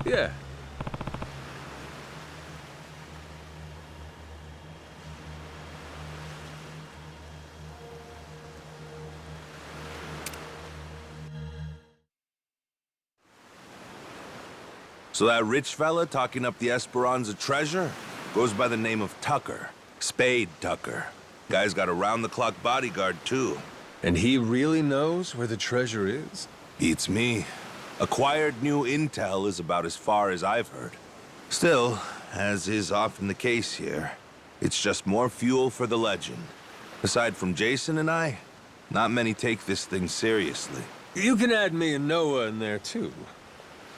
Yeah. So that rich fella talking up the Esperanza treasure goes by the name of Tucker. Spade Tucker. Guy's got a round-the-clock bodyguard, too. And he really knows where the treasure is? Beats me. Acquired new intel is about as far as I've heard. Still, as is often the case here, it's just more fuel for the legend. Aside from Jason and I, not many take this thing seriously. You can add me and Noah in there, too.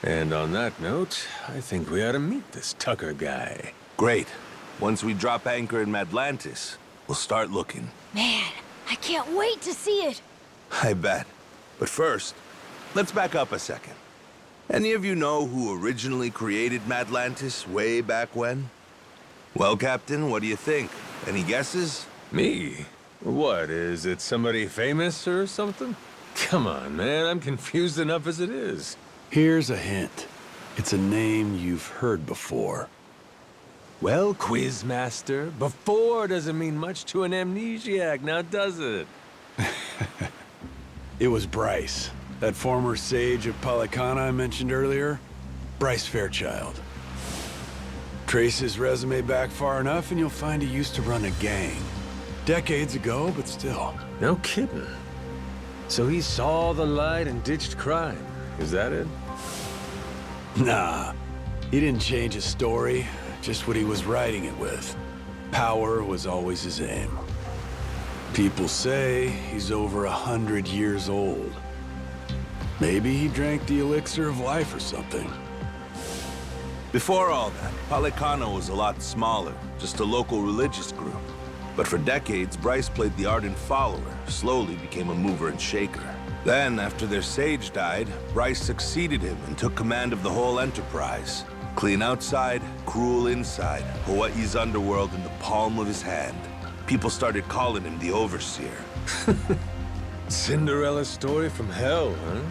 And on that note, I think we ought to meet this Tucker guy. Great. Once we drop anchor in Atlantis, we'll start looking. Man, I can't wait to see it. I bet. But first, let's back up a second. Any of you know who originally created Madlantis way back when? Well, Captain, what do you think? Any guesses? Me? What, is it somebody famous or something? Come on, man, I'm confused enough as it is. Here's a hint. It's a name you've heard before. Well, Quizmaster, before doesn't mean much to an amnesiac, now does it? It was Bryce, that former sage of Polycana I mentioned earlier. Bryce Fairchild. Trace his resume back far enough and you'll find he used to run a gang. Decades ago, but still. No kidding. So he saw the light and ditched crime, is that it? Nah, he didn't change his story, just what he was writing it with. Power was always his aim. People say he's over 100 years old. Maybe he drank the elixir of life or something. Before all that, Polycana was a lot smaller, just a local religious group. But for decades, Bryce played the ardent follower, slowly became a mover and shaker. Then, after their sage died, Bryce succeeded him and took command of the whole enterprise. Clean outside, cruel inside, Hawaii's underworld in the palm of his hand. People started calling him the Overseer. Cinderella story from hell, huh?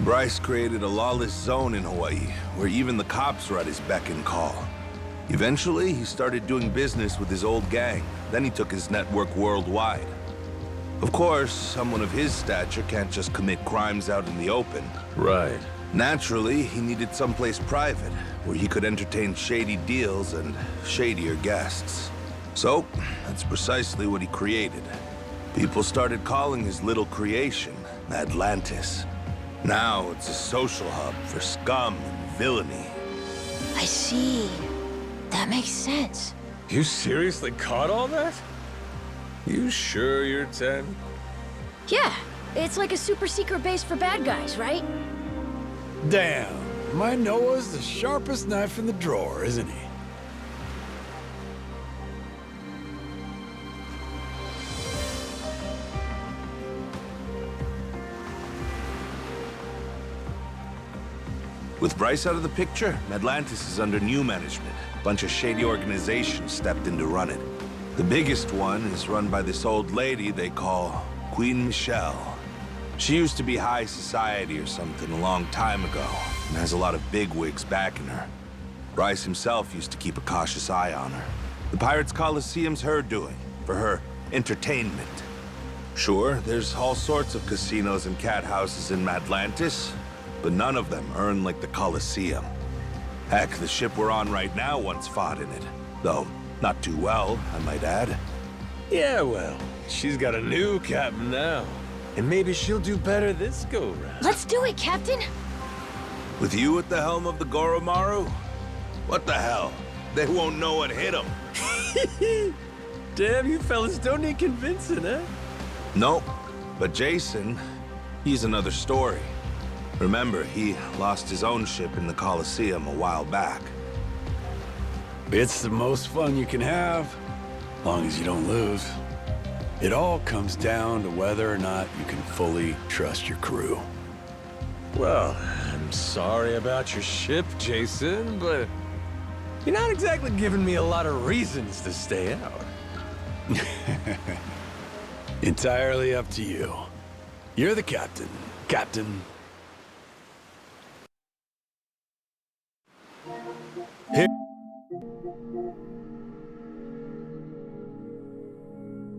Bryce created a lawless zone in Hawaii, where even the cops were at his beck and call. Eventually, he started doing business with his old gang. Then he took his network worldwide. Of course, someone of his stature can't just commit crimes out in the open. Right. Naturally, he needed someplace private, where he could entertain shady deals and shadier guests. So, that's precisely what he created. People started calling his little creation Atlantis. Now it's a social hub for scum and villainy. I see. That makes sense. You seriously caught all that? You sure you're 10? Yeah, it's like a super secret base for bad guys, right? Damn, my Noah's the sharpest knife in the drawer, isn't he? With Bryce out of the picture, Atlantis is under new management. A bunch of shady organizations stepped in to run it. The biggest one is run by this old lady they call Queen Michele. She used to be high society or something a long time ago, and has a lot of bigwigs backing her. Bryce himself used to keep a cautious eye on her. The Pirates Coliseum's her doing, for her entertainment. Sure, there's all sorts of casinos and cat houses in Atlantis, but none of them earn like the Coliseum. Heck, the ship we're on right now once fought in it. Though, not too well, I might add. Yeah, well, she's got a new captain now. And maybe she'll do better this go-round. Let's do it, Captain. With you at the helm of the Goromaru? What the hell? They won't know what hit them. Damn, you fellas don't need convincing, eh? Nope. But Jason, he's another story. Remember, he lost his own ship in the Coliseum a while back. It's the most fun you can have, as long as you don't lose. It all comes down to whether or not you can fully trust your crew. Well, I'm sorry about your ship, Jason, but you're not exactly giving me a lot of reasons to stay out. Entirely up to you. You're the captain, Captain. Here.